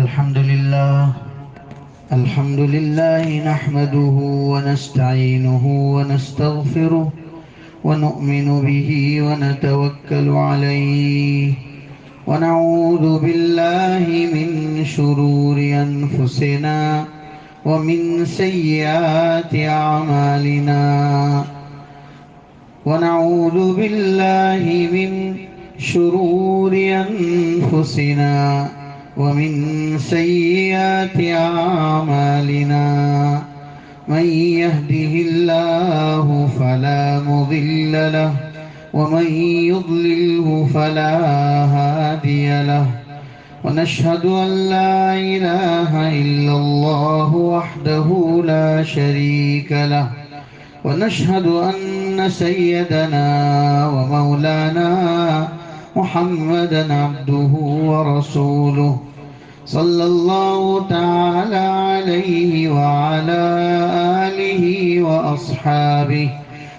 الحمد لله نحمده ونستعينه ونستغفره ونؤمن به ونتوكل عليه ونعوذ بالله من شرور أنفسنا ومن سيئات أعمالنا ونعوذ بالله من شرور أنفسنا ومن سيئات أعمالنا من يهده الله فلا مضل له ومن يضلله فلا هادي له ونشهد أن لا إله إلا الله وحده لا شريك له ونشهد أن سيدنا ومولانا محمدا عبده ورسوله صلى الله تعالى عليه وعلى آله وأصحابه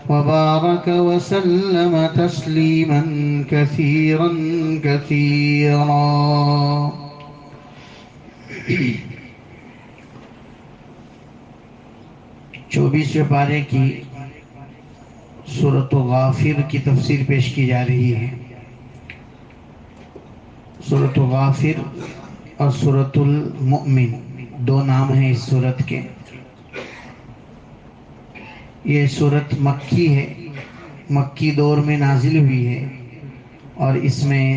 وبارك وسلم تسليما كثيرا كثيرا. 24 پارے کی سورۃ غافر کی تفسیر پیش کی جا رہی ہے. سورۃ غافر اور سورۃ المؤمن دو نام ہیں اس سورت کے. یہ سورت مکی ہے، مکی دور میں نازل ہوئی ہے اور اس میں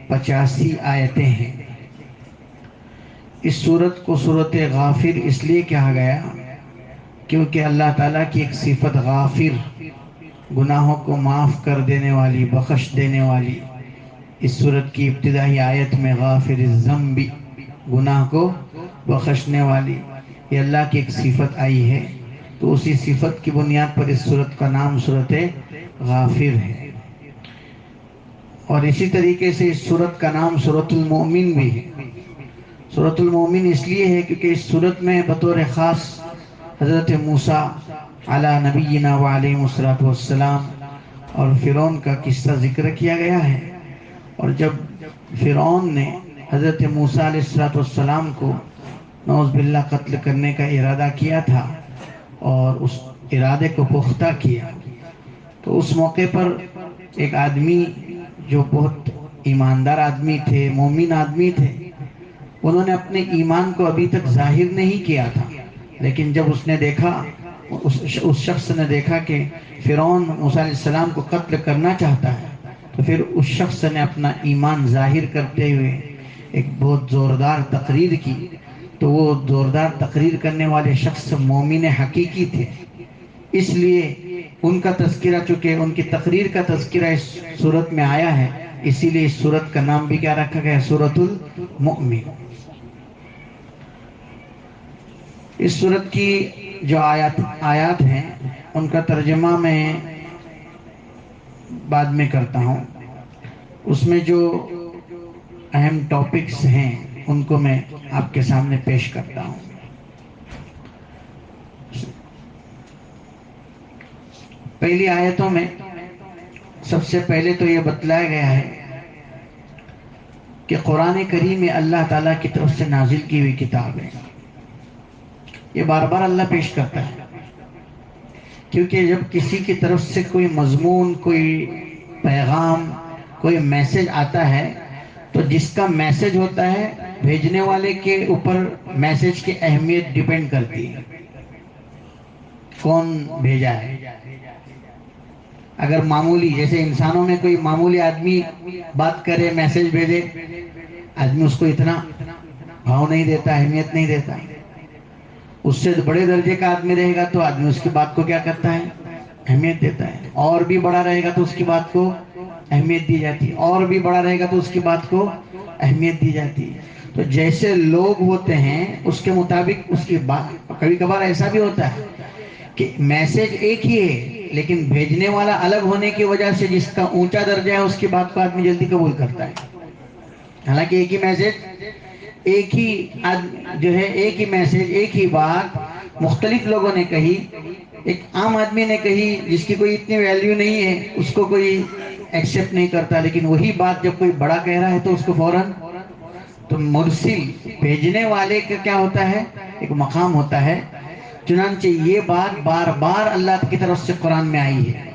85 آیتیں ہیں. اس سورت کو سورۃ غافر اس لیے کہا گیا کیونکہ اللہ تعالیٰ کی ایک صفت غافر، گناہوں کو معاف کر دینے والی، بخش دینے والی. اس سورت کی ابتدائی آیت میں غافر الذنب، گناہ کو بخشنے والی، یہ اللہ کی ایک صفت آئی ہے. تو اسی صفت کی بنیاد پر اس سورت کا نام سورۃ غافر ہے. اور اسی طریقے سے اس سورت کا نام سورۃ المؤمن بھی ہے. سورۃ المؤمن اس لیے ہے کیونکہ اس سورت میں بطور خاص حضرت موسیٰ علی نبینا وعلیہ السلام اور فرعون کا قصہ ذکر کیا گیا ہے. اور جب فرعون نے حضرت موسیٰ علیہ السلام کو نعوذ باللہ قتل کرنے کا ارادہ کیا تھا اور اس ارادے کو پختہ کیا، تو اس موقع پر ایک آدمی جو بہت ایماندار آدمی تھے، مومن آدمی تھے، انہوں نے اپنے ایمان کو ابھی تک ظاہر نہیں کیا تھا. لیکن جب اس نے دیکھا، اس شخص نے دیکھا کہ فرعون موسیٰ علیہ السلام کو قتل کرنا چاہتا ہے، تو پھر اس شخص نے اپنا ایمان ظاہر کرتے ہوئے ایک بہت زوردار تقریر کی. تو وہ زوردار تقریر کرنے والے شخص مومن حقیقی تھے، اس لیے ان کا تذکرہ، چونکہ ان کی تقریر کا تذکرہ اس سورت میں آیا ہے، اسی لیے اس سورت کا نام بھی کیا رکھا گیا؟ سورۃ المؤمن. اس سورت کی جو آیات ہیں ان کا ترجمہ میں بعد میں کرتا ہوں. اس میں جو اہم ٹاپکس ہیں ان کو میں آپ کے سامنے پیش کرتا ہوں. پہلی آیتوں میں سب سے پہلے تو یہ بتلایا گیا ہے کہ قرآن کریم اللہ تعالیٰ کی طرف سے نازل کی ہوئی کتاب ہے. یہ بار بار اللہ پیش کرتا ہے کیونکہ جب کسی کی طرف سے کوئی مضمون، کوئی پیغام، کوئی میسج آتا ہے تو جس کا میسج ہوتا ہے بھیجنے والے کے اوپر میسج کی اہمیت ڈیپینڈ کرتی ہے. کون بھیجا ہے؟ اگر معمولی، جیسے انسانوں میں کوئی معمولی آدمی بات کرے، میسج بھیجے، آدمی اس کو اتنا بھاؤ نہیں دیتا، اہمیت نہیں دیتا. اس سے بڑے درجے کا آدمی رہے گا تو آدمی اس کی بات کو کیا کرتا ہے؟ اہمیت دیتا ہے. اور بھی بڑا رہے گا تو اس کی بات کو اہمیت دی جاتی ہے، اور بھی بڑا رہے گا تو اس کی بات کو اہمیت دی جاتی ہے. تو جیسے لوگ ہوتے ہیں اس کے مطابق اس کی بات. کبھی کبھار ایسا بھی ہوتا ہے کہ میسج ایک ہی ہے لیکن بھیجنے والا الگ ہونے کی وجہ سے جس کا اونچا درجہ ہے اس کی بات کو آدمی جلدی قبول کرتا ہے. حالانکہ ایک ہی میسج، ایک ہی جو ہے ایک ہی میسج، ایک ہی بات مختلف لوگوں نے کہی. ایک عام آدمی نے کہی جس کی کوئی اتنی ویلیو نہیں ہے، اس کو کوئی ایکسیپٹ نہیں کرتا، لیکن وہی بات جب کوئی بڑا کہہ رہا ہے تو اس کو فوراً. تو مرسل بھیجنے والے کا کیا ہوتا ہے؟ ایک مقام ہوتا ہے. چنانچہ یہ بات بار بار اللہ کی طرف سے قرآن میں آئی ہے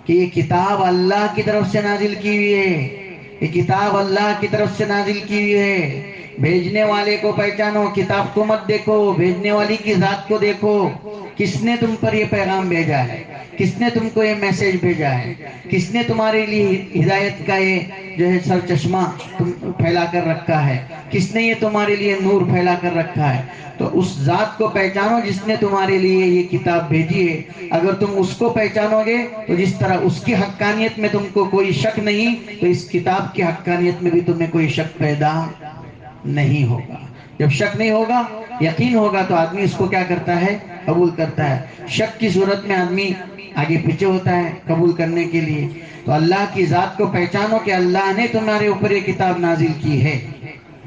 کہ یہ کتاب اللہ کی طرف سے نازل کی ہوئی ہے، یہ کتاب اللہ کی طرف سے نازل کی ہوئی ہے. بھیجنے والے کو پہچانو، کتاب کو مت دیکھو، بھیجنے والی کی ذات کو دیکھو. کس نے تم پر یہ پیغام بھیجا ہے؟ کس نے تم کو یہ میسج بھیجا ہے؟ کس نے تمہارے لیے ہدایت کا یہ جو ہے سر چشمہ تم پھیلا کر رکھا ہے؟ کس نے یہ تمہارے لیے نور پھیلا کر رکھا ہے؟ تو اس ذات کو پہچانو جس نے تمہارے لیے یہ کتاب بھیجی ہے. اگر تم اس کو پہچانو گے تو جس طرح اس کی حقانیت میں تم کو کوئی شک نہیں، تو اس کتاب کی حقانیت میں بھی تمہیں کوئی شک پیدا نہیں ہوگا. جب شک نہیں ہوگا، یقین ہوگا، تو آدمی اس کو کیا کرتا ہے؟ قبول کرتا ہے. شک کی صورت میں آدمی آگے پیچھے ہوتا ہے قبول کرنے کے لیے. تو اللہ کی ذات کو پہچانو کہ اللہ نے تمہارے اوپر یہ کتاب نازل کی ہے.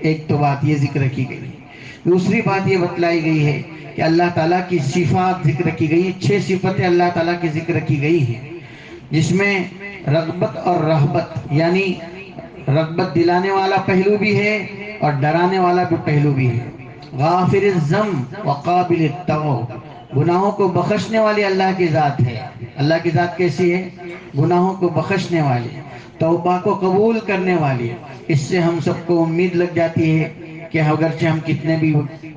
ایک تو بات یہ ذکر کی گئی. دوسری بات یہ بتلائی گئی ہے کہ اللہ تعالیٰ کی صفات ذکر کی گئی. 6 صفتیں اللہ تعالیٰ کی ذکر کی گئی ہیں، جس میں رغبت اور رہبت، یعنی رغبت دلانے والا پہلو بھی ہے اور ڈرانے والا بھی پہلو بھی ہے. غافر الذنب وقابل التوب، گناہوں کو بخشنے والی اللہ کی ذات ہے. اللہ کی ذات کیسی ہے؟ گناہوں کو بخشنے والی، توبہ کو قبول کرنے والی. اس سے ہم سب کو امید لگ جاتی ہے کہ اگرچہ ہم کتنے بھی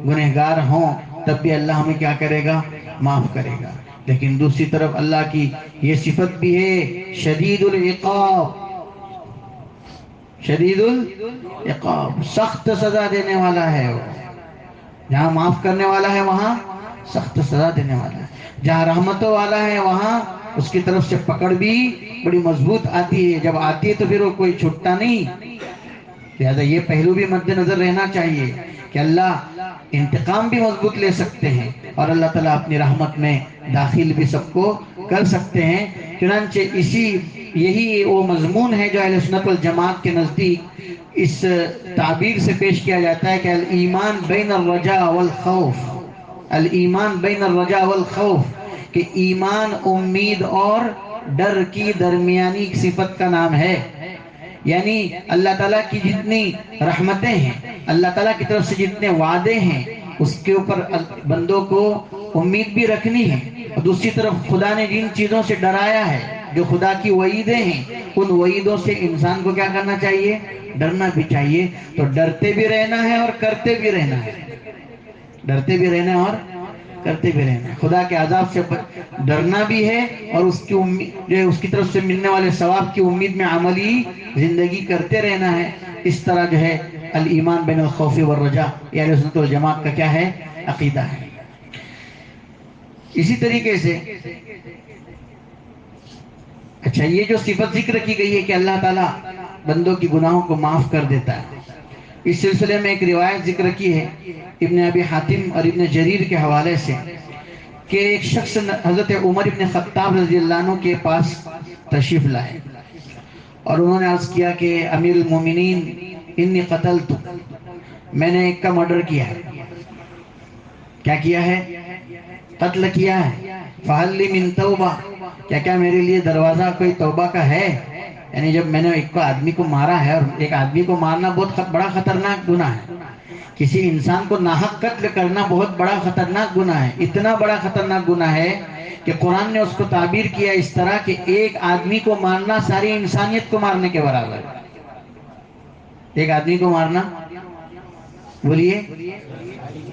گنہگار ہوں تب بھی اللہ ہمیں کیا کرے گا؟ معاف کرے گا. لیکن دوسری طرف اللہ کی یہ صفت بھی ہے شدید العقاب. شدید العقاب، سخت سزا دینے والا ہے. وہ جہاں معاف کرنے والا ہے وہاں سخت سزا دینے والا ہے. جہاں رحمتوں والا ہے وہاں اس کی طرف سے پکڑ بھی بڑی مضبوط آتی ہے. جب آتی ہے تو پھر وہ کوئی چھوٹتا نہیں. لہذا یہ پہلو بھی مد نظر رہنا چاہیے کہ اللہ انتقام بھی مضبوط لے سکتے ہیں اور اللہ تعالیٰ اپنی رحمت میں داخل بھی سب کو کر سکتے ہیں. چنانچہ یہی وہ مضمون ہے جو اہل سنت والجماعت کے نزدیک اس تعبیر سے پیش کیا جاتا ہے کہ الایمان بین الرجاء والخوف. الایمان بین الرجاء والخوف، کہ ایمان امید اور ڈر کی درمیانی صفت کا نام ہے. یعنی اللہ تعالیٰ کی جتنی رحمتیں ہیں، اللہ تعالیٰ کی طرف سے جتنے وعدے ہیں، اس کے اوپر بندوں کو امید بھی رکھنی ہے. اور دوسری طرف خدا نے جن چیزوں سے ڈرایا ہے، جو خدا کی وعیدیں ہیں، ان وعیدوں سے انسان کو کیا کرنا چاہیے؟ ڈرنا بھی چاہیے. تو ڈرتے بھی رہنا ہے اور کرتے بھی رہنا ہے. ڈرتے بھی رہنا ہے اور کرتے بھی رہنا ہے. خدا کے عذاب سے ڈرنا بھی ہے اور اس کی امید جو ہے اس کی طرف سے ملنے والے ثواب کی امید میں عملی زندگی کرتے رہنا ہے. اس طرح جو ہے الایمان بین الخوف والرجاء یہ اہل سنت والجماعت کا کیا ہے؟ عقیدہ ہے. اسی طریقے سے اچھا یہ جو صفت ذکر کی گئی ہے کہ اللہ تعالیٰ بندوں کی گناہوں کو معاف کر دیتا ہے، اس سلسلے میں ایک روایت ذکر کی ہے ابن ابی حاتم اور ابن جریر کے حوالے سے کہ ایک شخص حضرت عمر ابن خطاب رضی اللہ عنہ کے پاس تشریف لائے اور انہوں نے عرض کیا کہ امیر المومنین انی قتلت، میں نے ایک کا مرڈر کیا ہے. کیا کیا ہے؟ قتل کیا ہے. فہل لی من توبہ، کیا میرے لیے دروازہ کوئی توبہ کا ہے؟ یعنی جب میں نے ایک آدمی کو مارا ہے، اور ایک آدمی کو مارنا بہت بڑا خطرناک گناہ ہے. کسی انسان کو ناحق قتل کرنا بہت بڑا خطرناک گناہ ہے. اتنا بڑا خطرناک گناہ ہے کہ قرآن نے اس کو تعبیر کیا اس طرح کہ ایک آدمی کو مارنا ساری انسانیت کو مارنے کے برابر ہے. ایک آدمی کو مارنا، بولیے،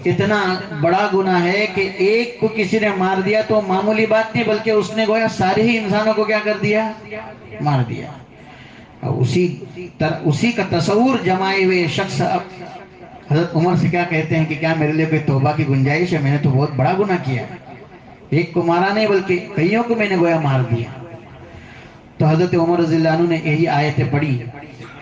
اتنا بڑا گناہ ہے کہ ایک کو کسی نے مار دیا تو معمولی بات نہیں، بلکہ اس نے گویا سارے ہی انسانوں کو کیا کر دیا؟ مار دیا. اسی کا تصور جمائے ہوئے شخص حضرت عمر سے کیا کہتے ہیں کہ کیا میرے لیے کوئی توبہ کی گنجائش ہے؟ میں نے تو بہت بڑا گناہ کیا ہے. ایک کو مارا نہیں بلکہ کئیوں کو میں نے گویا مار دیا. تو حضرت عمر رضی اللہ عنہ نے یہی آیتیں پڑھی،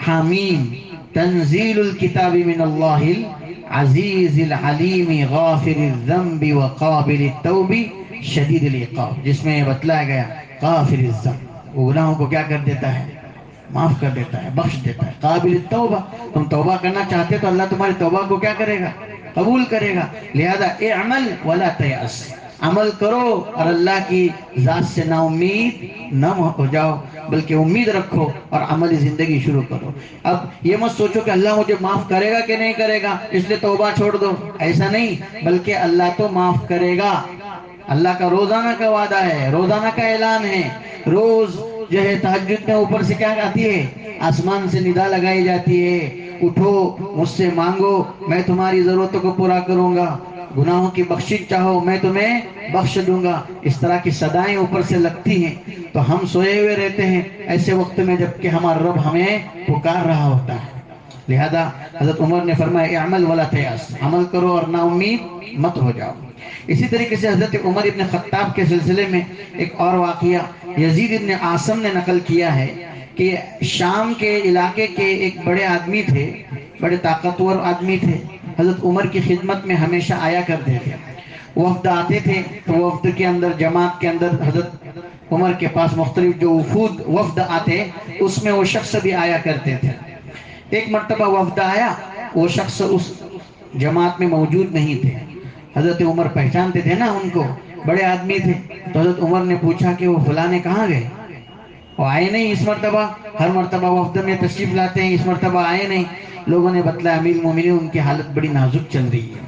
حامیم تنزیل الکتاب من اللہ العزیز العلیم غافر الذنب وقابل التوب شدید العقاب، جس میں یہ بتلایا گیا غافر الذنب، وہ گناہوں کو کیا کر دیتا ہے؟ معاف کر دیتا ہے، بخش دیتا ہے. قابل التوبہ، تم توبہ کرنا چاہتے تو اللہ تمہاری توبہ کو کیا کرے گا؟ قبول کرے گا. لہذا اعمل ولا تیأس، عمل کرو اور اللہ کی ذات سے نا امید نہ ہو جاؤ. بلکہ امید رکھو اور عملی زندگی شروع کرو۔ اب یہ مت سوچو کہ اللہ مجھے معاف کرے گا کہ نہیں کرے گا اس لیے توبہ چھوڑ دو، ایسا نہیں، بلکہ اللہ تو معاف کرے گا۔ اللہ کا روزانہ کا وعدہ ہے، روزانہ کا اعلان ہے۔ روز جو ہے تہجد میں اوپر سے کیا آتی ہے؟ آسمان سے ندا لگائی جاتی ہے، اٹھو مجھ سے مانگو میں تمہاری ضرورتوں کو پورا کروں گا، گناہوں کی بخشش چاہو میں تمہیں بخش دوں گا۔ اس طرح کی صدائیں اوپر سے لگتی ہیں تو ہم سوئے ہوئے رہتے ہیں ایسے وقت میں جبکہ ہمارا رب ہمیں پکار رہا ہوتا ہے۔ لہذا حضرت عمر نے فرمایا اعمل ولا تیأس، عمل کرو اور نا امید مت ہو جاؤ۔ اسی طریقے سے حضرت عمر ابن خطاب کے سلسلے میں ایک اور واقعہ یزید ابن عاصم نے نقل کیا ہے کہ شام کے علاقے کے ایک بڑے آدمی تھے، بڑے طاقتور آدمی تھے، حضرت عمر کی خدمت میں ہمیشہ آیا کرتے تھے۔ وفد آتے تھے تو وفد کے اندر، جماعت کے اندر حضرت عمر کے پاس مختلف جو وفد آتے اس میں وہ شخص بھی آیا کرتے تھے۔ ایک مرتبہ وفد آیا، وہ شخص اس جماعت میں موجود نہیں تھے۔ حضرت عمر پہچانتے تھے نا ان کو، بڑے آدمی تھے، تو حضرت عمر نے پوچھا کہ وہ فلانے کہاں گئے؟ وہ آئے نہیں اس مرتبہ، ہر مرتبہ وفد میں تشریف لاتے ہیں، اس مرتبہ آئے نہیں۔ لوگوں نے بتلایا امیر المومنین ان کی حالت بڑی نازک چل رہی ہے،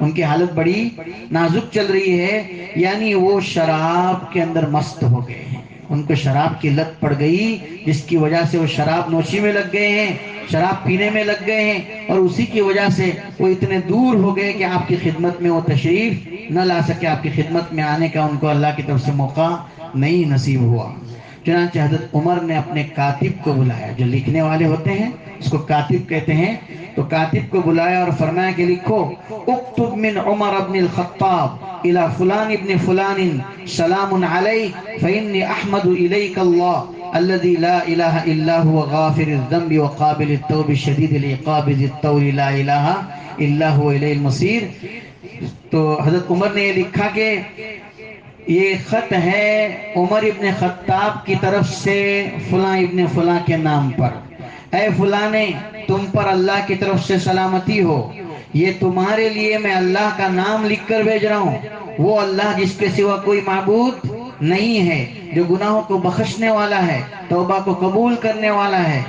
ان کی حالت بڑی نازک چل رہی ہے، یعنی وہ شراب کے اندر مست ہو گئے ہیں، ان کو شراب کی لت پڑ گئی جس کی وجہ سے وہ شراب نوشی میں لگ گئے ہیں، شراب پینے میں لگ گئے ہیں، اور اسی کی وجہ سے وہ اتنے دور ہو گئے کہ آپ کی خدمت میں وہ تشریف نہ لا سکے، آپ کی خدمت میں آنے کا ان کو اللہ کی طرف سے موقع نہیں نصیب ہوا۔ چنانچہ حضرت عمر نے اپنے کاتب کو بلایا، جو لکھنے والے ہوتے ہیں اس کو کاتب کہتے ہیں، تو کاتب کو بلایا اور فرمایا کہ لکھو اکتب من عمر ابن الخطاب الى فلان ابن فلان سلام علیہ فإنی احمد الیک اللہ الذي لا الہ الا هو غافر الذنب وقابل التوب شدید العقاب ذی الطول لا الہ الا هو الیہ المصیر۔ تو حضرت عمر نے یہ لکھا کہ یہ خط ہے عمر ابن خطاب کی طرف سے فلاں ابن فلاں کے نام پر، اے فلانے تم پر اللہ کی طرف سے سلامتی ہو، یہ تمہارے لیے میں اللہ کا نام لکھ کر بھیج رہا ہوں، وہ اللہ جس کے سوا کوئی معبود نہیں ہے، جو گناہوں کو بخشنے والا ہے، توبہ کو قبول کرنے والا ہے،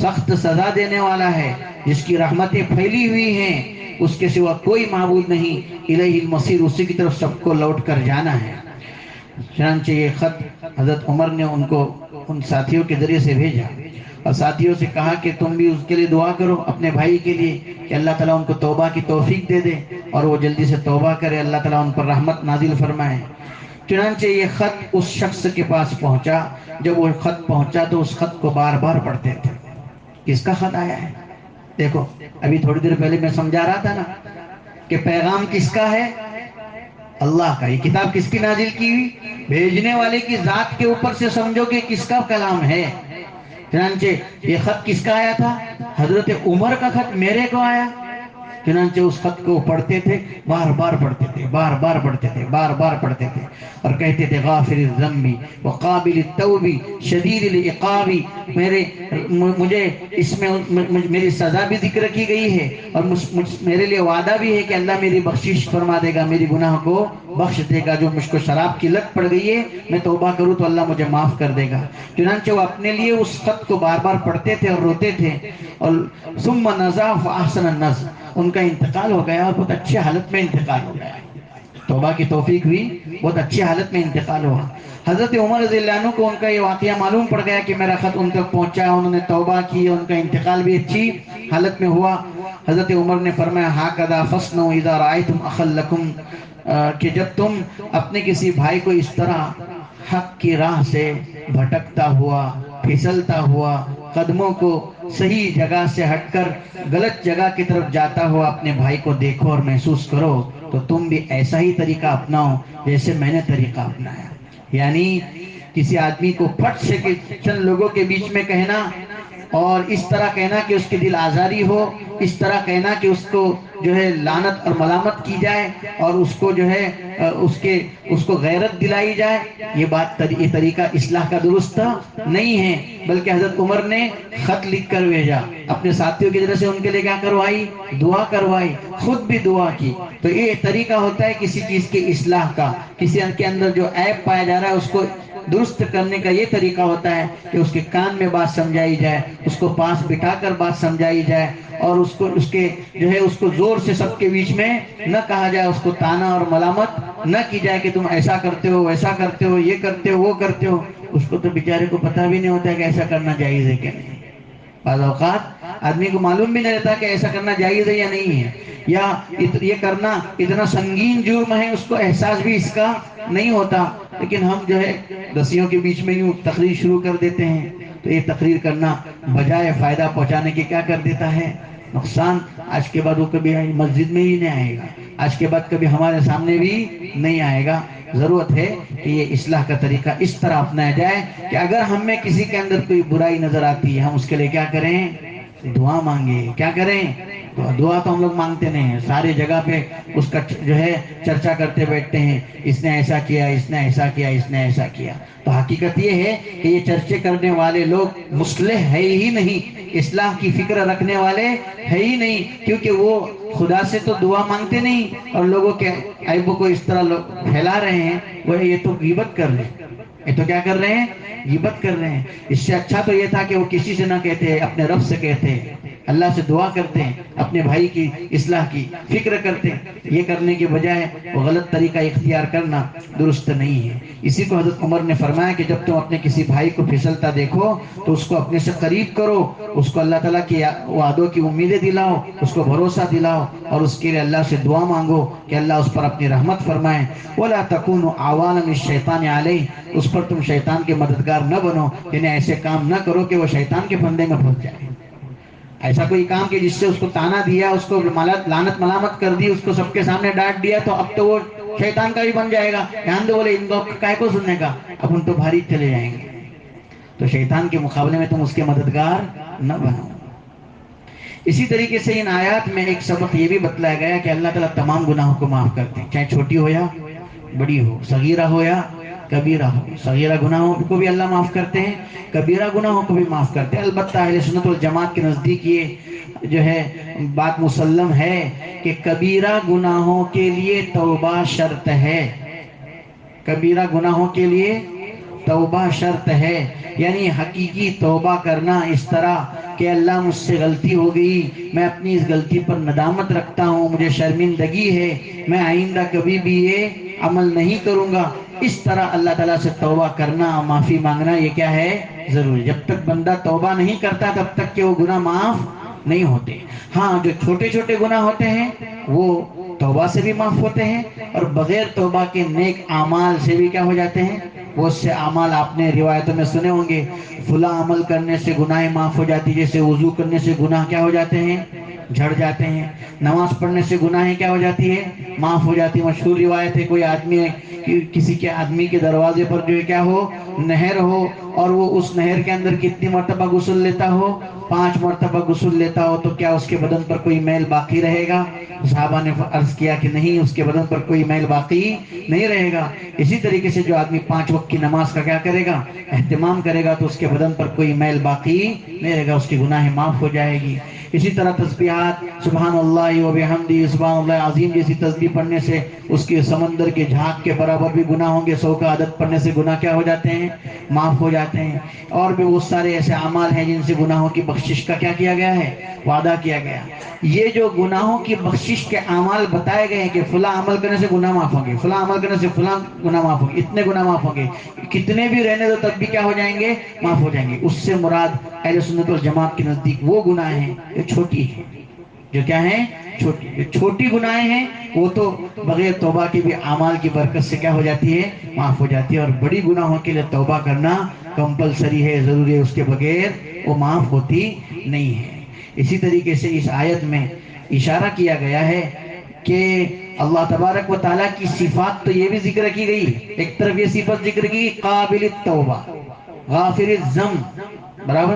سخت سزا دینے والا ہے، جس کی رحمتیں پھیلی ہوئی ہیں، اس کے سوا کوئی معبود نہیں، الیہ المصیر، اسی کی طرف سب کو لوٹ کر جانا ہے۔ چنانچہ یہ خط حضرت عمر نے ان کو ان ساتھیوں کے ذریعے سے بھیجا اور ساتھیوں سے کہا کہ تم بھی اس کے لیے دعا کرو، اپنے بھائی کے لیے، کہ اللہ تعالیٰ ان کو توبہ کی توفیق دے دے اور وہ جلدی سے توبہ کرے، اللہ تعالیٰ ان پر رحمت نازل فرمائے۔ چنانچہ یہ خط اس شخص کے پاس پہنچا، جب وہ خط پہنچا تو اس خط کو بار بار پڑھتے تھے۔ کس کا خط آیا ہے؟ دیکھو ابھی تھوڑی دیر پہلے میں سمجھا رہا تھا نا کہ پیغام کس کا ہے؟ اللہ کا۔ یہ کتاب کس کی نازل کی ہوئی؟ بھیجنے والے کی ذات کے اوپر سے سمجھو کہ کس کا کلام ہے۔ چنانچہ یہ خط کس کا آیا تھا؟ حضرت عمر کا خط میرے کو آیا۔ چنانچہ اس خط کو پڑھتے تھے، بار بار پڑھتے تھے، بار بار پڑھتے تھے، بار بار پڑھتے تھے، اور کہتے تھے غافر الذنب وقابل التوب شدید العقاب، مجھے اس میں میری سزا بھی ذکر کی گئی ہے اور میرے لیے وعدہ بھی ہے کہ اللہ میری بخشش فرما دے گا، میری گناہ کو بخش دے گا، جو مجھ کو شراب کی لت پڑ گئی ہے میں توبہ کروں تو اللہ مجھے معاف کر دے گا۔ چنانچہ وہ اپنے لیے اس خط کو بار بار پڑھتے تھے اور روتے تھے، اور ثم نزع فاحسن النزع، ان کا انتقال ہو گیا اور بہت اچھی حالت میں انتقال ہو گیا، توبہ کی توفیق ہوئی، بہت اچھی حالت میں انتقال ہوا۔ حضرت عمر رضی اللہ عنہ کو ان کا یہ واقعہ معلوم پڑ گیا کہ میرا خط ان تک پہنچا، انہوں نے توبہ کی، ان کا انتقال بھی اچھی حالت میں ہوا۔ حضرت عمر نے فرمایا ہاکذا فاصنعوا اذا رأیتم اخا لکم، کہ جب تم اپنے کسی بھائی کو اس طرح حق کی راہ سے بھٹکتا ہوا، پھسلتا ہوا، قدموں کو صحیح جگہ سے ہٹ کر غلط جگہ کی طرف جاتا ہوا اپنے بھائی کو دیکھو اور محسوس کرو تو تم بھی ایسا ہی طریقہ اپناؤ جیسے میں نے طریقہ اپنایا۔ یعنی کسی آدمی کو پھٹ سے چند لوگوں کے بیچ میں کہنا اور اس طرح کہنا کہ اس کی دل آزاری ہو، اس طرح کہنا کہ اس کو جو ہے لعنت اور ملامت کی جائے اور اس کو جو ہے اس کو غیرت دلائی جائے، یہ طریقہ اصلاح کا درست نہیں ہے، بلکہ حضرت عمر نے خط لکھ کر بھیجا، اپنے ساتھیوں کی طرف سے ان کے لیے کیا کروائی؟ دعا کروائی، خود بھی دعا کی۔ تو یہ طریقہ ہوتا ہے کسی چیز کی اصلاح کا، کسی کے اندر جو عیب پایا جا رہا ہے اس کو درست کرنے کا یہ طریقہ ہوتا ہے کہ اس کے کان میں بات سمجھائی جائے، اس کو پاس بٹھا کر بات سمجھائی جائے، اور اس کو زور سے سب کے بیچ میں نہ کہا جائے، اس کو تانا اور ملامت نہ کی جائے کہ تم ایسا کرتے ہو، ویسا کرتے ہو، یہ کرتے ہو، وہ کرتے ہو۔ اس کو تو بیچارے کو پتہ بھی نہیں ہوتا ہے کہ ایسا کرنا جائز ہے کہ نہیں۔ بعض اوقات آدمی کو معلوم بھی نہیں رہتا کہ ایسا کرنا جائز ہے یا نہیں ہے، یا یہ کرنا اتنا سنگین جرم ہے، اس کو احساس بھی اس کا نہیں ہوتا، لیکن ہم جو ہے دسیوں کے بیچ میں یوں تقریر شروع کر دیتے ہیں۔ تو یہ تقریر کرنا بجائے فائدہ پہنچانے کے کیا کر دیتا ہے؟ نقصان۔ آج کے بعد وہ کبھی مسجد میں ہی نہیں آئے گا، آج کے بعد کبھی ہمارے سامنے بھی نہیں آئے گا۔ ضرورت ہے کہ یہ اصلاح کا طریقہ اس طرح اپنایا جائے کہ اگر ہم میں کسی کے اندر کوئی برائی نظر آتی ہے، ہم اس کے لیے کیا کریں؟ دعا مانگے۔ کیا کریں؟ دعا تو ہم لوگ مانگتے نہیں ہیں، ساری جگہ پہ اس کا جو ہے چرچا کرتے بیٹھتے ہیں، اس نے ایسا کیا، اس نے ایسا کیا، اس نے ایسا کیا۔ تو حقیقت یہ ہے کہ یہ چرچے کرنے والے لوگ مصلح ہے ہی نہیں، اصلاح کی فکر رکھنے والے ہے ہی نہیں، کیونکہ وہ خدا سے تو دعا مانگتے نہیں، اور لوگوں کے عیبوں کو اس طرح پھیلا رہے ہیں۔ وہ یہ تو غیبت کر رہے ہیں، یہ تو کیا کر رہے ہیں؟ غیبت کر رہے ہیں۔ اس سے اچھا تو یہ تھا کہ وہ کسی سے نہ کہتے، اپنے رب سے کہتے، اللہ سے دعا کرتے ہیں، اپنے بھائی کی اصلاح کی فکر کرتے ہیں۔ یہ کرنے کے بجائے وہ غلط طریقہ اختیار کرنا درست نہیں ہے۔ اسی کو حضرت عمر نے فرمایا کہ جب تم اپنے کسی بھائی کو پھسلتا دیکھو تو اس کو اپنے سے قریب کرو، اس کو اللہ تعالیٰ کی وعدوں کی امیدیں دلاؤ، اس کو بھروسہ دلاؤ، اور اس کے لیے اللہ سے دعا مانگو کہ اللہ اس پر اپنی رحمت فرمائے۔ وَلَا تَكُونُوا عَوَانًا لِلشَّيْطَانِ عَلَيْهِ، اس پر تم شیطان کے مددگار نہ بنو، یعنی ایسے کام نہ کرو کہ وہ شیطان کے پھندے میں پھنس جائے۔ ایسا کوئی کام کہ جس سے اس کو تانا دیا، اس کو لعنت ملامت کر دی، اس کو سب کے سامنے ڈانٹ دیا، تو اب تو وہ شیطان کا بھی بن جائے گا۔ یہاں تو بولے ان کو کائے کو سننے کا، اب ان تو بھاری چلے جائیں گے۔ تو شیطان کے مقابلے میں تم اس کے مددگار نہ بنو۔ اسی طریقے سے ان آیات میں ایک سبق یہ بھی بتلایا گیا کہ اللہ تعالیٰ تمام گناہوں کو معاف کرتے ہیں، چاہے چھوٹی ہو یا بڑی ہو، صغیرہ ہو یا کبیرہ ہو۔ صغیرہ گناہوں کو بھی اللہ معاف کرتے ہیں، کبیرہ گناہوں کو بھی معاف کرتے ہیں۔ البتہ اہل سنت والجماعت کے نزدیک یہ جو ہے بات مسلم ہے کہ کبیرہ گناہوں کے لیے توبہ شرط ہے، کبیرہ گناہوں کے لیے توبہ شرط ہے، یعنی حقیقی توبہ کرنا اس طرح کہ اللہ مجھ سے غلطی ہو گئی، میں اپنی اس غلطی پر ندامت رکھتا ہوں، مجھے شرمندگی ہے، میں آئندہ کبھی بھی یہ عمل نہیں کروں گا، اس طرح اللہ تعالیٰ سے توبہ کرنا، معافی مانگنا، یہ کیا ہے؟ ضروری۔ جب تک بندہ توبہ نہیں کرتا تب تک کہ وہ گناہ معاف نہیں ہوتے۔ ہاں جو چھوٹے چھوٹے گناہ ہوتے ہیں وہ توبہ سے بھی معاف ہوتے ہیں، اور بغیر توبہ کے نیک اعمال سے بھی کیا ہو جاتے ہیں؟ بہت سے اعمال آپ نے روایتوں میں سنے ہوں گے، فلاں عمل کرنے سے گناہ معاف ہو جاتی، جیسے وضو کرنے سے گناہ کیا ہو جاتے ہیں؟ جھڑ جاتے ہیں۔ نماز پڑھنے سے گناہ کیا ہو جاتی ہے؟ معاف ہو جاتی ہے۔ مشہور روایت ہے، کوئی آدمی کسی کے آدمی کے دروازے پر جو ہے کیا ہو؟ نہر ہو، اور وہ اس نہر کے اندر کتنی مرتبہ غسل لیتا ہو؟ 5 مرتبہ غسل لیتا ہو، تو کیا اس کے بدن پر کوئی میل باقی رہے گا؟ صحابہ نے عرض کیا کہ نہیں، اس کے بدن پر کوئی میل باقی نہیں رہے گا۔ اسی طریقے سے جو آدمی 5 وقت کی نماز کا کیا کرے گا؟ اہتمام کرے گا، تو اس کے بدن پر کوئی میل باقی نہیں رہے گا، اس کی گناہ معاف ہو جائے گی۔ اسی طرح تسبیحات، سبحان اللہ و بحمدہ، سبحان اللہ عظیم جیسی تسبیح پڑھنے سے اس کے سمندر کے جھاگ کے برابر بھی گناہ ہوں گے۔ 100 کا عدد پڑھنے سے گناہ کیا ہو جاتے ہیں؟ معاف ہو جاتے ہیں۔ اور بھی وہ سارے ایسے اعمال ہیں جن سے گناہوں کی بخشش کا کیا کیا گیا ہے؟ وعدہ کیا گیا۔ یہ جو گناہوں کی بخشش کے اعمال بتائے گئے ہیں کہ فلاں عمل کرنے سے گناہ معاف ہوں گے، فلاں عمل کرنے سے فلاں گناہ معاف ہوں گے، اتنے گناہ معاف ہوں گے، کتنے بھی رہنے دو تب بھی کیا ہو جائیں گے؟ معاف ہو جائیں گے۔ اس سے مراد اہل سنت والجماعت کے نزدیک وہ گناہ ہیں جو چھوٹی ہیں، جو کیا ہیں؟ چھوٹی گناہیں ہیں، وہ تو بغیر توبہ کے بھی اعمال کی برکت سے کیا ہو جاتی ہے؟ معاف ہو جاتی ہے۔ اور بڑی گناہوں کے لیے توبہ کرنا کمپلسری ہے، ضروری ہے، اس کے بغیر وہ معاف ہوتی نہیں ہے۔ اسی طریقے سے اس آیت میں اشارہ کیا گیا ہے کہ اللہ تبارک و تعالیٰ کی صفات تو یہ بھی ذکر کی گئی، ایک طرف یہ صفت ذکر کی قابل التوبہ، غافر الذنب، برابر،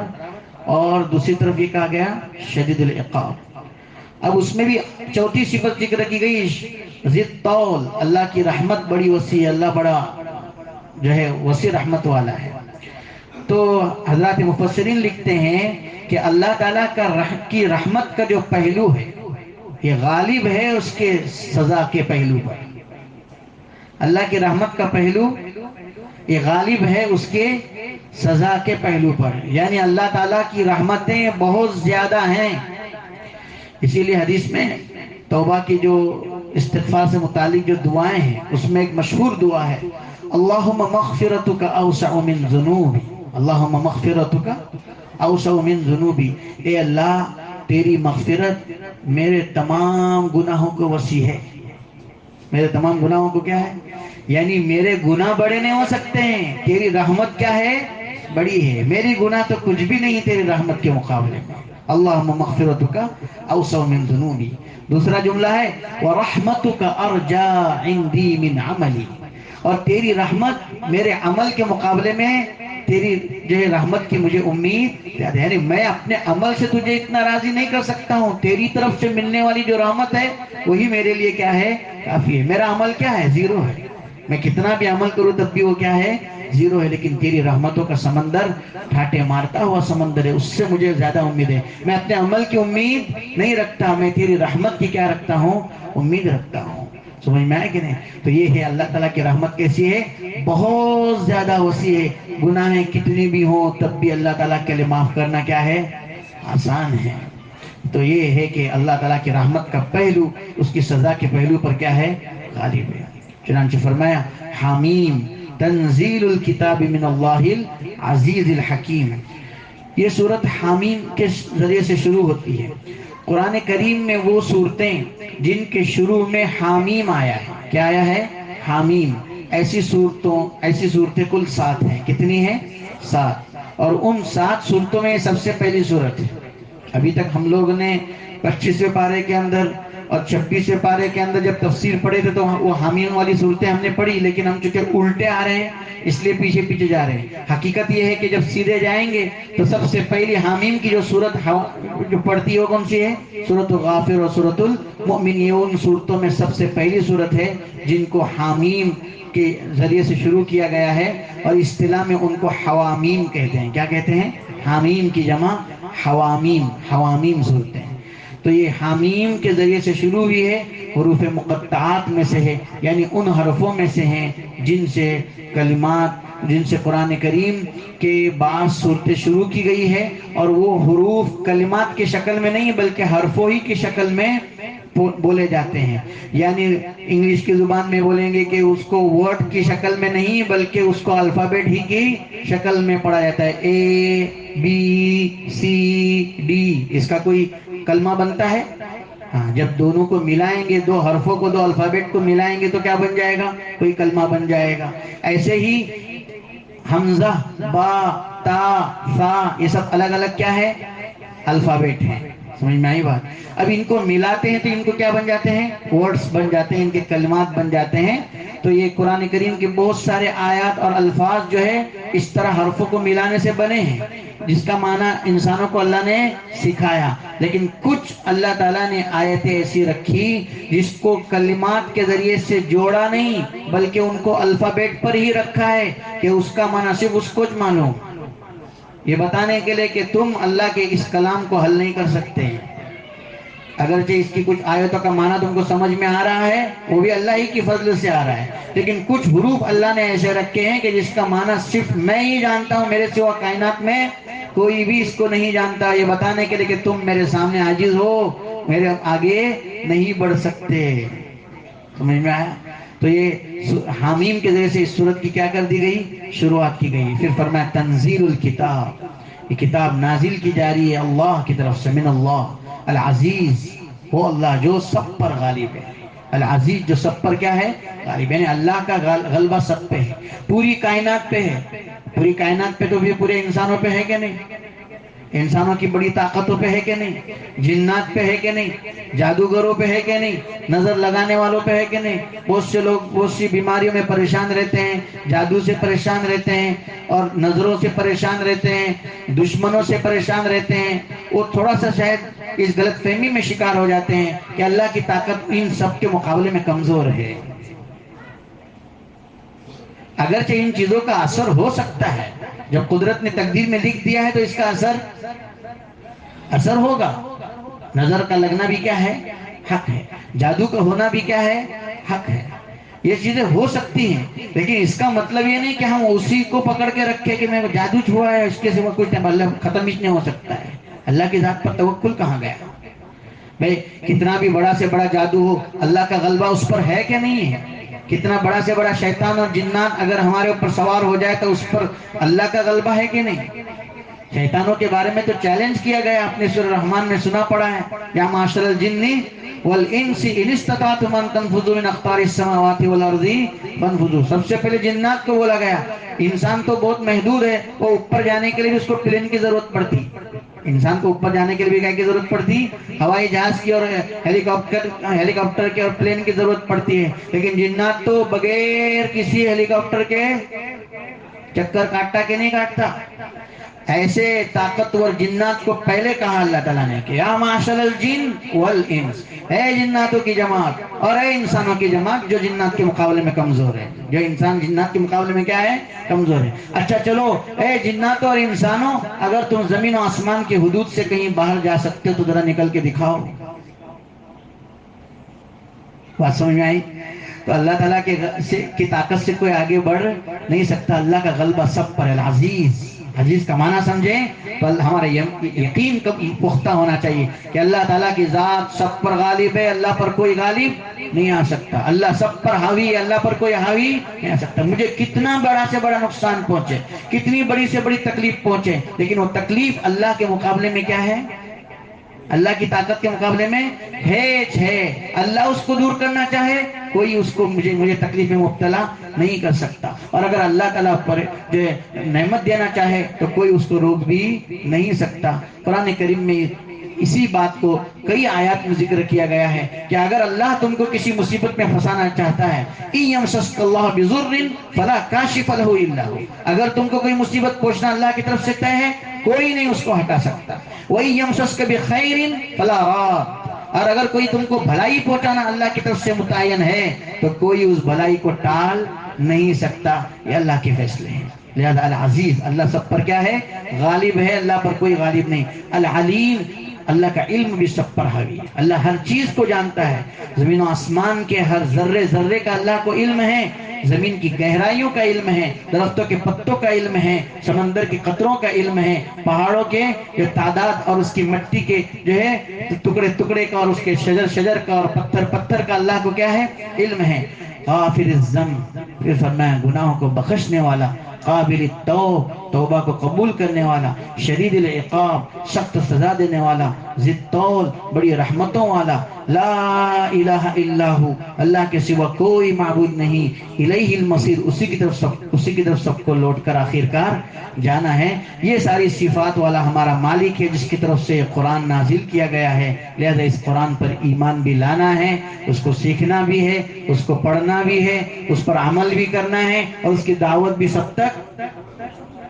اور دوسری طرف یہ کہا گیا شدید العقاب۔ اب اس میں بھی چوتھی صفت ذکر کی گئی ذی الطول، اللہ کی رحمت بڑی وسیع، اللہ بڑا جو ہے وسیع رحمت والا ہے۔ تو حضرات مفسرین لکھتے ہیں کہ اللہ تعالیٰ کی رحمت کا جو پہلو ہے یہ غالب ہے اس کے سزا کے پہلو پر۔ اللہ کی رحمت کا پہلو یہ غالب ہے اس کے سزا کے پہلو پر، یعنی اللہ تعالیٰ کی رحمتیں بہت زیادہ ہیں۔ اسی لیے حدیث میں توبہ کی جو استغفار سے متعلق جو دعائیں ہیں اس میں ایک مشہور دعا ہے، اللہم مغفرتک اوسع من ذنوبی، اللہم مغفرتک اوسع من ذنوبی، اے اللہ تیری مغفرت میرے تمام گناہوں کو وسیع ہے۔ میرے تمام گناہوں کو کیا ہے؟ یعنی میرے گناہ بڑے نہیں ہو سکتے ہیں، تیری رحمت کیا ہے؟ بڑی ہے۔ میری گناہ تو کچھ بھی نہیں تیری رحمت کے مقابلے میں۔ اللہم مغفرتک اوسع من ذنوبی۔ دوسرا جملہ ہے وَرَحْمَتُكَ أَرْجَى عِنْدِي مِنْ عَمَلِي، اور تیری رحمت میرے عمل کے مقابلے میں تیری جو ہے رحمت کی مجھے امید، یعنی میں اپنے عمل سے تجھے اتنا راضی نہیں کر سکتا ہوں، تیری طرف سے ملنے والی جو رحمت ہے وہی میرے لیے کیا ہے؟ کافی ہے۔ میرا عمل کیا ہے؟ زیرو ہے، میں کتنا بھی عمل کروں تب بھی وہ کیا ہے؟ زیرو ہے، لیکن تیری رحمتوں کا سمندر ٹھاٹے مارتا ہوا سمندر ہے، اس سے مجھے زیادہ امید ہے۔ میں اپنے عمل کی امید نہیں رکھتا، میں تیری رحمت کی کیا رکھتا ہوں؟ امید رکھتا ہوں۔ سمجھ میں آئے کہ نہیں؟ تو یہ ہے اللہ تعالیٰ کی رحمت کیسی ہے؟ بہت زیادہ وسیع ہے۔ گناہیں کتنی بھی ہوں تب بھی اللہ تعالیٰ کے لیے معاف کرنا کیا ہے؟ آسان ہے۔ تو یہ ہے کہ اللہ تعالیٰ کی رحمت کا پہلو اس کی سزا کے پہلو پر کیا ہے؟ غالب ہے۔ چنانچہ فرمایا حامیم تنزیل الکتاب من اللہ العزیز الحکیم۔ یہ سورت حامیم کے ذریعے سے شروع ہوتی ہے۔ قرآن کریم میں وہ صورتیں جن کے شروع میں حامیم آیا ہے، کیا آیا ہے؟ حامیم۔ ایسی صورتیں کل 7 ہیں۔ کتنی ہیں؟ 7۔ اور ان 7 صورتوں میں سب سے پہلی صورت ہے۔ ابھی تک ہم لوگ نے 25ویں پارے کے اندر اور 26ویں پارے کے اندر جب تفسیر پڑھے تھے تو وہ حامیم والی صورتیں ہم نے پڑھی، لیکن ہم چونکہ الٹے آ رہے ہیں اس لیے پیچھے پیچھے جا رہے ہیں۔ حقیقت یہ ہے کہ جب سیدھے جائیں گے تو سب سے پہلی حامیم کی جو صورت جو پڑھتی ہے وہ کون سی ہے؟ سورۃ الغافر اور سورۃ المؤمن۔ یہ ان صورتوں میں سب سے پہلی صورت ہے جن کو حامیم کے ذریعے سے شروع کیا گیا ہے، اور اصطلاح میں ان کو حوامیم کہتے ہیں۔ کیا کہتے ہیں؟ حامیم کی جمع حوامیم، حوامیم صورتیں۔ تو یہ حامیم کے ذریعے سے شروع ہوئی ہے، حروف مقطعات میں سے ہے، یعنی ان حرفوں میں سے ہیں جن سے کلمات، جن سے قرآن کریم کے بعض صورتیں شروع کی گئی ہے، اور وہ حروف کلمات کی شکل میں نہیں بلکہ حرفوں ہی کی شکل میں بولے جاتے ہیں۔ یعنی انگلش کی زبان میں بولیں گے کہ اس کو ورڈ کی شکل میں نہیں بلکہ اس کو الفابیٹ ہی کی شکل میں پڑھا جاتا ہے۔ اے بی سی ڈی، اس کا کوئی کلمہ بنتا ہے؟ ہاں، جب دونوں کو ملائیں گے، دو حرفوں کو، دو الفابیٹ کو ملائیں گے تو کیا بن جائے گا؟ کوئی کلمہ بن جائے گا۔ ایسے ہی حمزہ، با، تا، ثا، یہ سب الگ الگ کیا ہے؟ الفابیٹ ہیں۔ سمجھ میں آئی بات؟ اب ان کو ملاتے ہیں تو ان کو کیا بن جاتے ہیں؟ ورڈز بن جاتے ہیں، ان کے کلمات بن جاتے ہیں۔ تو یہ قرآن کریم کے بہت سارے آیات اور الفاظ جو ہے اس طرح حرفوں کو ملانے سے بنے ہیں، جس کا معنی انسانوں کو اللہ نے سکھایا۔ لیکن کچھ اللہ تعالیٰ نے آیتیں ایسی رکھی جس کو کلمات کے ذریعے سے جوڑا نہیں بلکہ ان کو الفابیٹ پر ہی رکھا ہے کہ اس کا معنی صرف اس کو معلوم، یہ بتانے کے لیے کہ تم اللہ کے اس کلام کو حل نہیں کر سکتے۔ اگرچہ اس کی کچھ آیتوں کا معنی تم کو سمجھ میں آ رہا ہے، وہ بھی اللہ ہی کی فضل سے آ رہا ہے، لیکن کچھ حروف اللہ نے ایسے رکھے ہیں کہ جس کا معنی صرف میں ہی جانتا ہوں، میرے سوا کائنات میں کوئی بھی اس کو نہیں جانتا، یہ بتانے کے لیے کہ تم میرے سامنے عاجز ہو، میرے آگے نہیں بڑھ سکتے۔ سمجھ میں آیا؟ تو یہ حامیم کے ذریعے سے اس صورت کی کیا کر دی گئی؟ شروعات کی گئی۔ پھر فرمایا تنزیل الکتاب، یہ کتاب نازل کی جا رہی ہے اللہ کی طرف سے، من اللہ العزیز، وہ اللہ جو سب پر غالب ہے، العزیز جو سب پر کیا ہے؟ غالب، یعنی اللہ کا غلبہ سب پہ ہے، پوری کائنات پہ ہے۔ پوری کائنات پہ تو بھی پورے انسانوں پہ ہے کہ نہیں؟ انسانوں کی بڑی طاقتوں پہ ہے کہ نہیں؟ جنات پہ ہے کہ نہیں؟ جادوگروں پہ ہے کہ نہیں؟ نظر لگانے والوں پہ ہے کہ نہیں؟ بہت سے لوگ بہت سی بیماریوں میں پریشان رہتے ہیں، جادو سے پریشان رہتے ہیں، اور نظروں سے پریشان رہتے ہیں، دشمنوں سے پریشان رہتے ہیں۔ وہ تھوڑا سا شاید اس غلط فہمی میں شکار ہو جاتے ہیں کہ اللہ کی طاقت ان سب کے مقابلے میں کمزور ہے۔ اگرچہ ان چیزوں کا اثر ہو سکتا ہے، جب قدرت نے تقدیر میں لکھ دیا ہے تو اس کا اثر ہوگا۔ نظر کا لگنا بھی کیا ہے؟ حق ہے۔ جادو کا ہونا بھی کیا ہے؟ حق ہے۔ یہ چیزیں ہو سکتی ہیں، لیکن اس کا مطلب یہ نہیں کہ ہم اسی کو پکڑ کے رکھے کہ میں جادو ہوا ہے اس کے سوا کوئی اللہ ختم ہی نہیں ہو سکتا ہے۔ اللہ کی ذات پر توکل کہاں گیا؟ بھائی کتنا بھی بڑا سے بڑا جادو ہو، اللہ کا غلبہ اس پر ہے کہ نہیں ہے؟ کتنا بڑا سے بڑا شیطان اور جنات اگر ہمارے اوپر سوار ہو جائے تو اس پر اللہ کا غلبہ ہے کہ نہیں؟ شیطانوں کے بارے میں تو چیلنج کیا گیا، آپ نے سورہ رحمان میں سنا پڑا ہے، یا معاشر الجن والانس ان استطعتم ان تنفذوا من اقطار السماوات والارض فانفذوا۔ سب سے پہلے جنات کو بولا گیا، انسان تو بہت محدود ہے، وہ اوپر جانے کے لیے بھی اس کو پلین کی ضرورت پڑتی، انسان کو اوپر جانے کے لیے بھی کیا کی ضرورت پڑتی؟ ہوائی جہاز کی اور ہیلی کاپٹر کے اور پلین کی ضرورت پڑتی ہے، لیکن جنات تو بغیر کسی ہیلی کاپٹر کے چکر کاٹتا کہ نہیں کاٹتا؟ ایسے طاقتور جنات کو پہلے کہا اللہ تعالیٰ نے کہ یا معاشر الجن والانس، اے جناتوں کی جماعت اور اے انسانوں کی جماعت جو جنات کے مقابلے میں کمزور ہے، جو انسان جنات کے مقابلے میں کیا ہے؟ کمزور ہے۔ اچھا چلو اے جناتوں اور انسانوں، اگر تم زمین و آسمان کی حدود سے کہیں باہر جا سکتے ہو تو ذرا نکل کے دکھاؤ۔ بات سمجھ میں آئی؟ تو اللہ تعالیٰ کی طاقت سے کوئی آگے بڑھ نہیں سکتا، اللہ کا غلبہ سب پر ہے۔ العزیز، عزیز کا معنی سمجھیں تو ہمارا یقین پختہ ہونا چاہیے کہ اللہ تعالیٰ کی ذات سب پر غالب ہے، اللہ پر کوئی غالب نہیں آ سکتا، اللہ سب پر حاوی ہے، اللہ پر کوئی حاوی نہیں آ سکتا۔ مجھے کتنا بڑا سے بڑا نقصان پہنچے، کتنی بڑی سے بڑی تکلیف پہنچے، لیکن وہ تکلیف اللہ کے مقابلے میں کیا ہے؟ اللہ کی طاقت کے مقابلے میں ہیچ ہے۔ اللہ اس کو دور کرنا چاہے کوئی اس کو مجھے تکلیف میں مبتلا نہیں کر سکتا، اور اگر اللہ تعالیٰ پر جو نعمت دینا چاہے تو کوئی اس کو روک بھی نہیں سکتا۔ قرآن کریم میں اسی بات کو کئی آیات میں ذکر کیا گیا ہے کہ اگر اللہ تم کو کسی مصیبت میں پھنسانا چاہتا ہے، إِن يَمْسَسْكَ اللَّهُ بِضُرٍّ فَلَا كَاشِفَ لَهُ إِلَّا هُوَ، اگر تم کو کوئی مصیبت پہنچنا اللہ کی طرف سے طے ہے، کوئی نہیں اس کو ہٹا سکتا۔ وَإِن يَمْسَسْكَ بِخَيْرٍ فَلَا رَادَّ، اور اگر کوئی تم کو بھلائی پہنچانا اللہ کی طرف سے متعین ہے تو کوئی اس بھلائی کو ٹال نہیں سکتا۔ یہ اللہ کے فیصلے ہیں۔ لہذا العزیز، اللہ سب پر کیا ہے؟ غالب ہے، اللہ پر کوئی غالب نہیں۔ العلیم، اللہ کا علم بھی سب پر حاوی ہے، اللہ ہر چیز کو جانتا ہے، زمین و آسمان کے ہر ذرے ذرے کا اللہ کو علم ہے، زمین کی گہرائیوں کا علم ہے، درختوں کے پتوں کا علم ہے، سمندر کے قطروں کا علم ہے، پہاڑوں کے جو تعداد اور اس کی مٹی کے جو ہے ٹکڑے ٹکڑے کا اور اس کے شجر شجر کا اور پتھر پتھر کا اللہ کو کیا ہے؟ علم ہے۔ غافر الذنب، پھر فرمایا گناہوں کو بخشنے والا، قابل التوب، توبہ کو قبول کرنے والا، شدید العقاب، سخت سزا دینے والا، ذی الطول، بڑی رحمتوں والا، لا الہ الا ہو، اللہ کے سوا کوئی معبود نہیں، الیہ المصیر، اسی کی طرف سب کو لوٹ کر آخرکار جانا ہے۔ یہ ساری صفات والا ہمارا مالک ہے جس کی طرف سے قرآن نازل کیا گیا ہے، لہذا اس قرآن پر ایمان بھی لانا ہے، اس کو سیکھنا بھی ہے، اس کو پڑھنا بھی ہے، اس پر عمل بھی کرنا ہے، اور اس کی دعوت بھی سب تک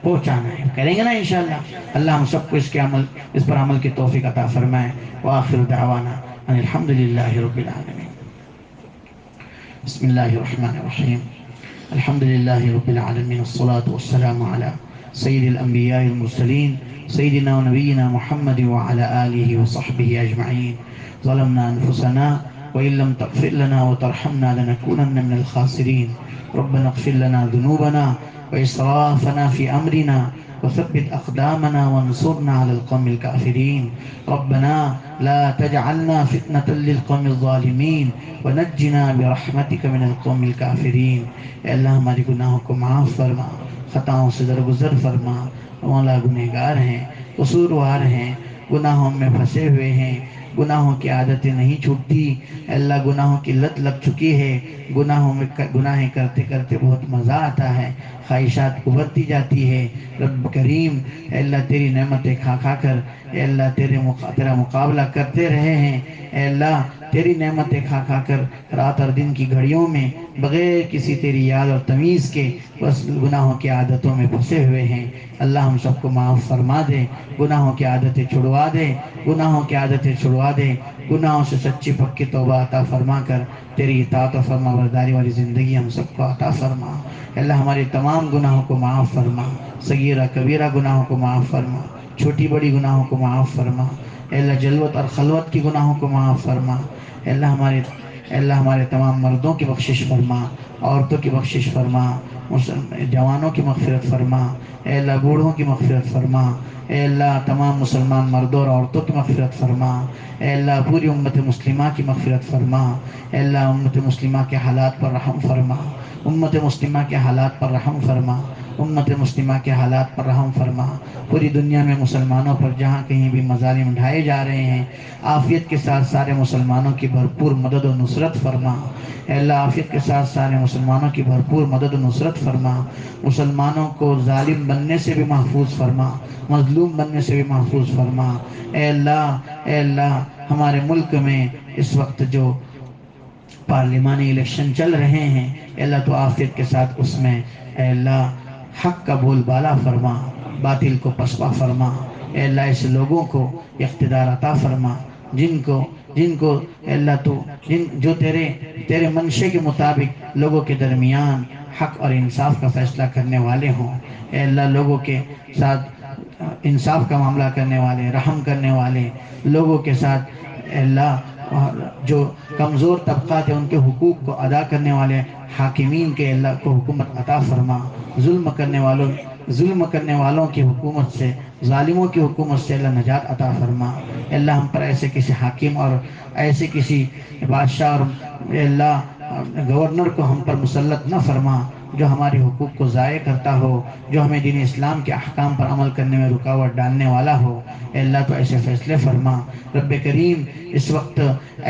پہنچانا ہے۔ کریں گے نا انشاءاللہ؟ اللہ ہم سب کو اس پر عمل کی توفیق عطا فرمائے۔ وآخر دعوانا ان الحمدللہ رب العالمین۔ بسم اللہ الرحمن الرحیم، الحمدللہ رب العالمین، والصلاة والسلام علی سید الانبیاء المرسلین سیدنا و نبینا محمد وعلی آلہ وصحبہ اجمعین۔ ظلمنا انفسنا وإن لم تغفر لنا وترحمنا لنكونن من الخاسرين، ربنا اغفر لنا ذنوبنا وإسرافنا في أمرنا وثبت أقدامنا وانصرنا على القوم الكافرين، ربنا لا تجعلنا فتنة للقوم الظالمين ونجنا برحمتك من القوم الكافرين۔ اے اللہ ہماری گناہوں کو معاف فرما، خطاؤں سے درگزر فرما، مولا گنہگار ہیں، قصوروار ہیں، گناہوں میں پھنسے ہوئے ہیں، گناہوں کی عادتیں نہیں چھوٹتی، اللہ گناہوں کی لت لگ چکی ہے، گناہیں کرتے کرتے بہت مزہ آتا ہے، خواہشات ابھرتی جاتی ہے۔ رب کریم، اے اللہ تیری نعمتیں کھا کھا کر اے اللہ تیرا مقابلہ کرتے رہے ہیں، اے اللہ تیری نعمتیں کھا کھا کر رات اور دن کی گھڑیوں میں بغیر کسی تیری یاد اور تمیز کے بس گناہوں کی عادتوں میں پھنسے ہوئے ہیں۔ اللہ ہم سب کو معاف فرما دے، گناہوں کی عادتیں چھڑوا دے، گناہوں کی عادتیں چھڑوا دے، گناہوں سے سچی پکی توبہ عطا فرما کر تیری اطاعت و فرما برداری والی زندگی ہم سب کو عطا فرما۔ اللہ ہمارے تمام گناہوں کو معاف فرما، صغیرہ کبیرہ گناہوں کو معاف فرما، چھوٹی بڑی گناہوں کو معاف فرما، اے اللہ جلوت اور خلوت کی گناہوں کو معاف فرما، اے اللہ ہمارے اے اللہ ہمارے تمام مردوں کی بخشش فرما، عورتوں کی بخشش فرما، جوانوں کی مغفرت فرما، اے اللہ بوڑھوں کی مغفرت فرما، اے اللہ تمام مسلمان مردوں اور عورتوں کی مغفرت فرما، اے اللہ پوری امت مسلمہ کی مغفرت فرما، اے اللہ امت مسلمہ کے حالات پر رحم فرما، امت مسلمہ کے حالات پر رحم فرما، امت مسلمہ کے حالات پر رحم فرما۔ پوری دنیا میں مسلمانوں پر جہاں کہیں بھی مظالم ڈھائے جا رہے ہیں، عافیت کے ساتھ سارے مسلمانوں کی بھرپور مدد و نصرت فرما، اے اللہ عافیت کے ساتھ سارے مسلمانوں کی بھرپور مدد و نصرت فرما، مسلمانوں کو ظالم بننے سے بھی محفوظ فرما، مظلوم بننے سے بھی محفوظ فرما، اے اللہ ہمارے ملک میں اس وقت جو پارلیمانی الیکشن چل رہے ہیں، اے اللہ تو عافیت کے ساتھ اس میں اے اللہ حق کا بول بالا فرما، باطل کو پسپا فرما، اے اللہ ایسے لوگوں کو اقتدار عطا فرما جن کو اے اللہ تو جو تیرے منشے کے مطابق لوگوں کے درمیان حق اور انصاف کا فیصلہ کرنے والے ہوں، اے اللہ لوگوں کے ساتھ انصاف کا معاملہ کرنے والے، رحم کرنے والے لوگوں کے ساتھ، اے اللہ جو کمزور طبقات ہیں ان کے حقوق کو ادا کرنے والے حاکمین کے اللہ کو حکومت عطا فرما، ظلم کرنے والوں کی حکومت سے، ظالموں کی حکومت سے اللہ نجات عطا فرما، اللہ ہم پر ایسے کسی حاکم اور ایسے کسی بادشاہ اور اللہ گورنر کو ہم پر مسلط نہ فرما جو ہمارے حقوق کو ضائع کرتا ہو، جو ہمیں دین اسلام کے احکام پر عمل کرنے میں رکاوٹ ڈالنے والا ہو، اے اللہ تو ایسے فیصلے فرما۔ رب کریم اس وقت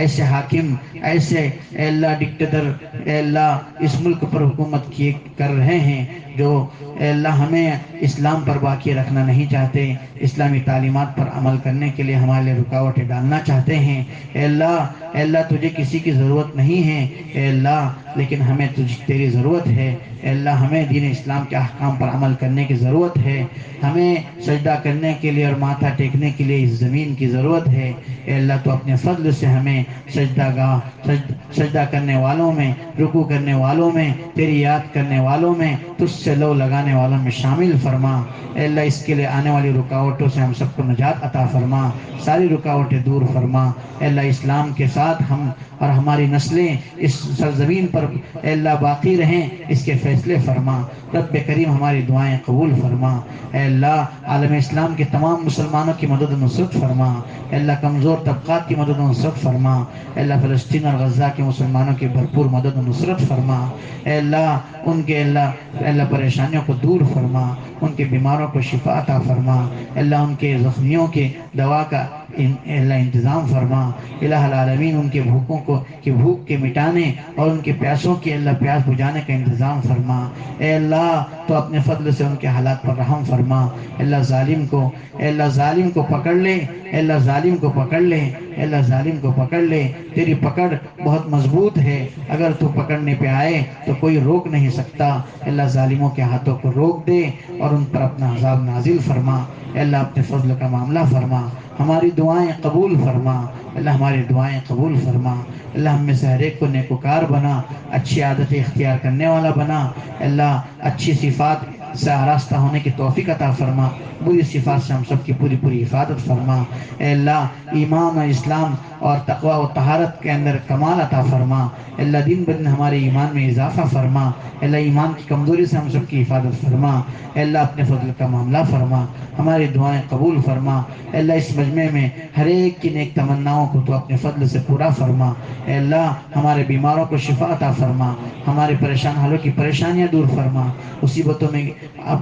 ایسے حاکم، ایسے اے اللہ ڈکٹیٹر اے اللہ اس ملک پر حکومت کر رہے ہیں جو اے اللہ ہمیں اسلام پر باقی رکھنا نہیں چاہتے، اسلامی تعلیمات پر عمل کرنے کے لیے ہمارے لیے رکاوٹیں ڈالنا چاہتے ہیں، اے اللہ تجھے کسی کی ضرورت نہیں ہے اے اللہ، لیکن ہمیں تیری ضرورت ہے، اے اللہ ہمیں دین اسلام کے احکام پر عمل کرنے کی ضرورت ہے، ہمیں سجدہ کرنے کے لیے اور ماتھا ٹیکنے کے لیے اس زمین کی ضرورت ہے، اے اللہ تو اپنے فضل سے ہمیں سجدہ کرنے والوں میں، رکوع کرنے والوں میں، تیری یاد کرنے والوں میں، تجھ سے لو لگانے والوں میں شامل فرما، اے اللہ اس کے لیے آنے والی رکاوٹوں سے ہم سب کو نجات عطا فرما، ساری رکاوٹیں دور فرما، اے اللہ اسلام کے ساتھ ہم اور ہماری نسلیں اس سرزمین پر اے اللہ باقی رہیں، اس کے فیصلے فرما۔ رب کریم ہماری دعائیں قبول فرما، اے اللہ عالم اسلام کے تمام مسلمانوں کی مدد و نصرت فرما، اے اللہ کمزور طبقات کی مدد و نصرت فرما، اے اللہ فلسطین اور غزہ کے مسلمانوں کی بھرپور مدد و نصرت فرما، اے اللہ ان کے اللہ پریشانیوں کو دور فرما، ان کے بیماروں کو شفا عطا فرما، اے اللہ ان کے زخمیوں کے دوا کا اللہ انتظام فرما، الہ العالمین ان کے بھوک کے مٹانے اور ان کے پیاسوں کی اللہ پیاس بجھانے کا انتظام فرما، اے اللہ تو اپنے فضل سے ان کے حالات پر رحم فرما، اے اللہ ظالم کو پکڑ لے، اے اللہ ظالم کو پکڑ لے، اے اللہ ظالم کو پکڑ لے، تیری پکڑ بہت مضبوط ہے، اگر تو پکڑنے پہ آئے تو کوئی روک نہیں سکتا، اے اللہ ظالموں کے ہاتھوں کو روک دے اور ان پر اپنا عذاب نازل فرما، اے اللہ اپنے فضل کا معاملہ فرما، ہماری دعائیں قبول فرما، اللہ ہماری دعائیں قبول فرما، اللہ ہم میں سے ہر ایک کو نیکوکار بنا، اچھی عادتیں اختیار کرنے والا بنا، اللہ اچھی صفات سے آراستہ ہونے کی توفیق عطا فرما، بری صفات سے ہم سب کی پوری حفاظت فرما، اے اللہ ایمان و اسلام اور تقوی و طہارت کے اندر کمال عطا فرما، اے اللہ دن بدن ہمارے ایمان میں اضافہ فرما، اے اللہ ایمان کی کمزوری سے ہم سب کی حفاظت فرما، اے اللہ اپنے فضل کا معاملہ فرما، ہماری دعائیں قبول فرما، اے اللہ اس مجمع میں ہر ایک کی نیک تمناؤں کو تو اپنے فضل سے پورا فرما، اے اللہ ہمارے بیماروں کو شفا عطا فرما، ہمارے پریشان حالوں کی پریشانیاں دور فرما، مصیبتوں میں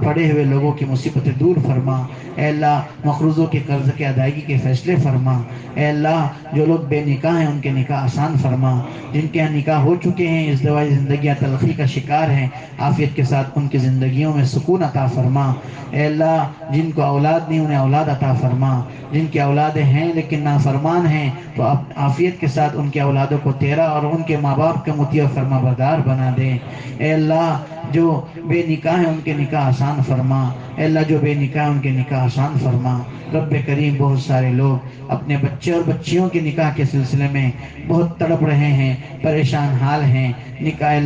پڑے ہوئے لوگوں کی مصیبتیں دور فرما، اے اللہ مقروضوں کے قرض کے ادائیگی کے فیصلے فرما، اے اللہ جو لوگ بے نکاح ہیں ان کے نکاح آسان فرما، جن کے یہاں نکاح ہو چکے ہیں ازدواجی زندگیاں تلخی کا شکار ہیں، عافیت کے ساتھ ان کی زندگیوں میں سکون عطا فرما، اے اللہ جن کو اولاد نہیں انہیں اولاد عطا فرما، جن کی اولادیں ہیں لیکن نافرمان ہیں تو عافیت کے ساتھ ان کے اولادوں کو تیرا اور ان کے ماں باپ کے مطیع و فرما بردار بنا دے، اے اللہ جو بے نکاح ہیں ان کے نکاح آسان فرما، اے اللہ جو بے نکاح ہیں ان کے نکاح آسان فرما، رب کریم بہت سارے لوگ اپنے بچے اور بچیوں کے نکاح کے سلسلے میں بہت تڑپ رہے ہیں، پریشان حال ہیں، نکاح اے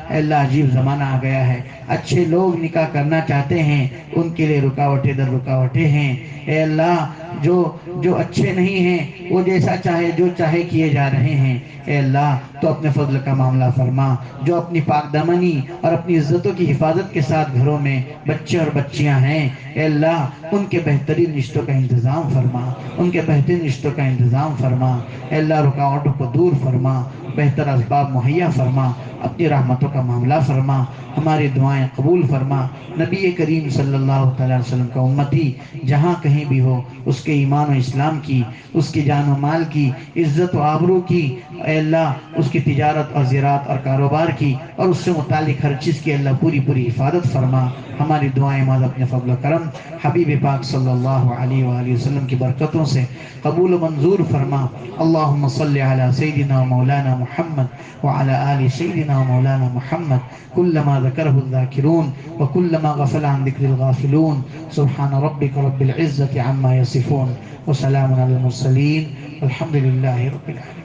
اللہ عجیب زمانہ آ گیا ہے، اچھے لوگ نکاح کرنا چاہتے ہیں ان کے لیے رکاوٹیں در رکاوٹیں ہیں، اے اللہ جو اچھے نہیں ہیں وہ جیسا چاہے جو چاہے کیے جا رہے ہیں، اے اللہ تو اپنے فضل کا معاملہ فرما۔ جو اپنی پاک دامنی اور اپنی عزتوں کی حفاظت کے ساتھ گھروں میں بچے اور بچیاں ہیں، اے اللہ ان کے بہترین رشتوں کا انتظام فرما، ان کے بہترین رشتوں کا انتظام فرما، اے اللہ رکاوٹوں کو دور فرما، بہتر اسباب مہیا فرما، اپنی رحمتوں کا معاملہ فرما، ہماری دعائیں قبول فرما۔ نبی کریم صلی اللہ تعالی وسلم کا امتی جہاں کہیں بھی ہو، اس کے ایمان و اسلام کی، اس کی جان و مال کی، عزت و آبرو کی، اے اللہ اس کی تجارت اور زراعت اور کاروبار کی اور اس سے متعلق ہر چیز کی اللہ پوری حفاظت فرما۔ ہماری دعائیں ماذا اپنے فضل و کرم حبیب پاک صلی اللہ علیہ وآلہ وسلم کی برکتوں سے قبول و منظور فرما۔ اللہم صلی علی سیدنا و مولانا محمد وعلى آل سيدنا ومولانا محمد كلما ذكره الذاكرون وكلما غفل عن ذكر الغافلون سبحان ربك رب العزة عما يصفون وسلام على المرسلين والحمد لله رب العالمين.